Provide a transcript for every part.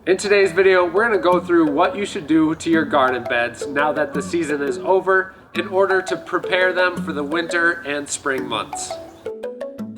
In today's video, we're going to go through what you should do to your garden beds now that the season is over in order to prepare them for the winter and spring months.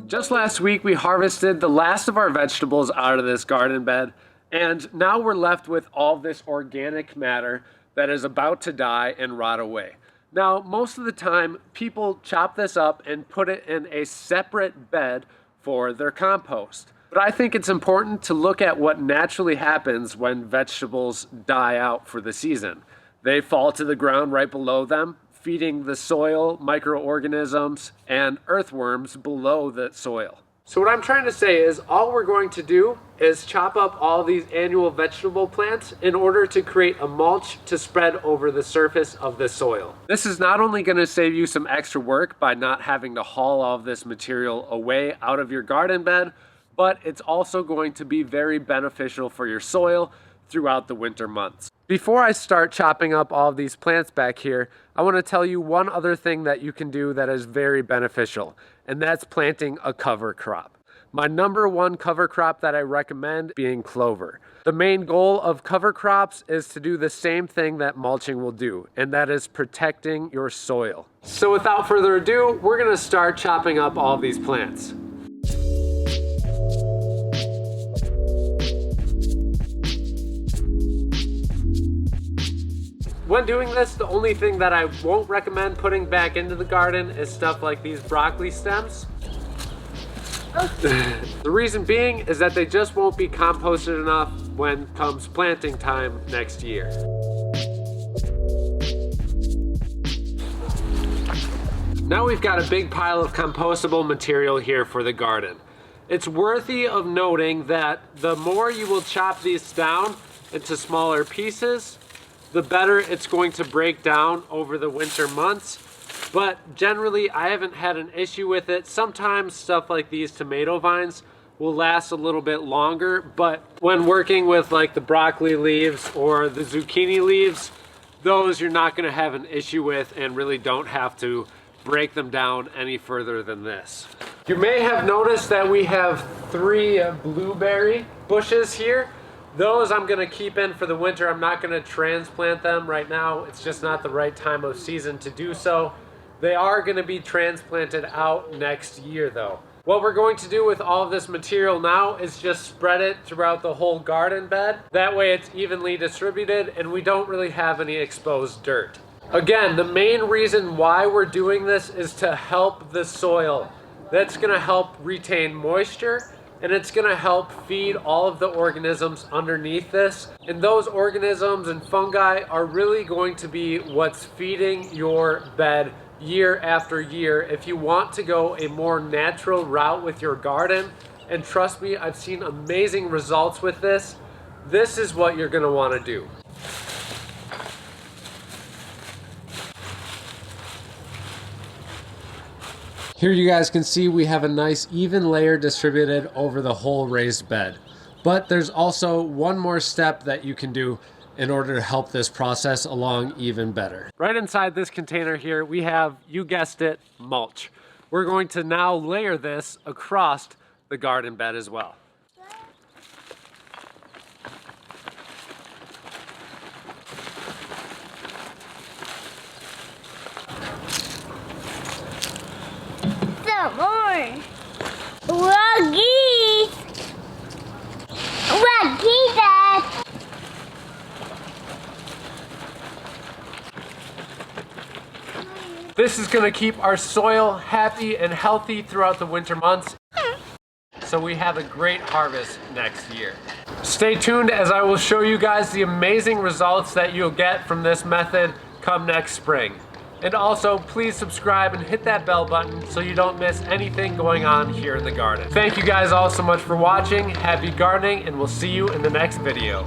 Just last week, we harvested the last of our vegetables out of this garden bed, and now we're left with all this organic matter that is about to die and rot away. Now, most of the time, people chop this up and put it in a separate bed for their compost. But I think it's important to look at what naturally happens when vegetables die out for the season. They fall to the ground right below them, feeding the soil, microorganisms, and earthworms below the soil. So what I'm trying to say is all we're going to do is chop up all these annual vegetable plants in order to create a mulch to spread over the surface of the soil. This is not only going to save you some extra work by not having to haul all of this material away out of your garden bed, but it's also going to be very beneficial for your soil throughout the winter months. Before I start chopping up all of these plants back here, I want to tell you one other thing that you can do that is very beneficial, and that's planting a cover crop. My number one cover crop that I recommend being clover. The main goal of cover crops is to do the same thing that mulching will do, and that is protecting your soil. So without further ado, we're going to start chopping up all of these plants. When doing this, the only thing that I won't recommend putting back into the garden is stuff like these broccoli stems. The reason being is that they just won't be composted enough when comes planting time next year. Now we've got a big pile of compostable material here for the garden. It's worthy of noting that the more you will chop these down into smaller pieces, the better it's going to break down over the winter months. But generally, I haven't had an issue with it. Sometimes stuff like these tomato vines will last a little bit longer, but when working with like the broccoli leaves or the zucchini leaves, those you're not gonna have an issue with and really don't have to break them down any further than this. You may have noticed that we have 3 blueberry bushes here. Those I'm gonna keep in for the winter. I'm not gonna transplant them right now. It's just not the right time of season to do so. They are gonna be transplanted out next year though. What we're going to do with all of this material now is just spread it throughout the whole garden bed. That way it's evenly distributed and we don't really have any exposed dirt. Again, the main reason why we're doing this is to help the soil. That's gonna help retain moisture, and it's gonna help feed all of the organisms underneath this. And those organisms and fungi are really going to be what's feeding your bed year after year if you want to go a more natural route with your garden. And trust me, I've seen amazing results with this. This is what you're gonna wanna do. Here you guys can see we have a nice even layer distributed over the whole raised bed. But there's also one more step that you can do in order to help this process along even better. Right inside this container here, we have, you guessed it, mulch. We're going to now layer this across the garden bed as well. More. Wuggy. Wuggy, Dad. This is going to keep our soil happy and healthy throughout the winter months, so we have a great harvest next year. Stay tuned as I will show you guys the amazing results that you'll get from this method come next spring. And also, please subscribe and hit that bell button so you don't miss anything going on here in the garden. Thank you guys all so much for watching. Happy gardening, and we'll see you in the next video.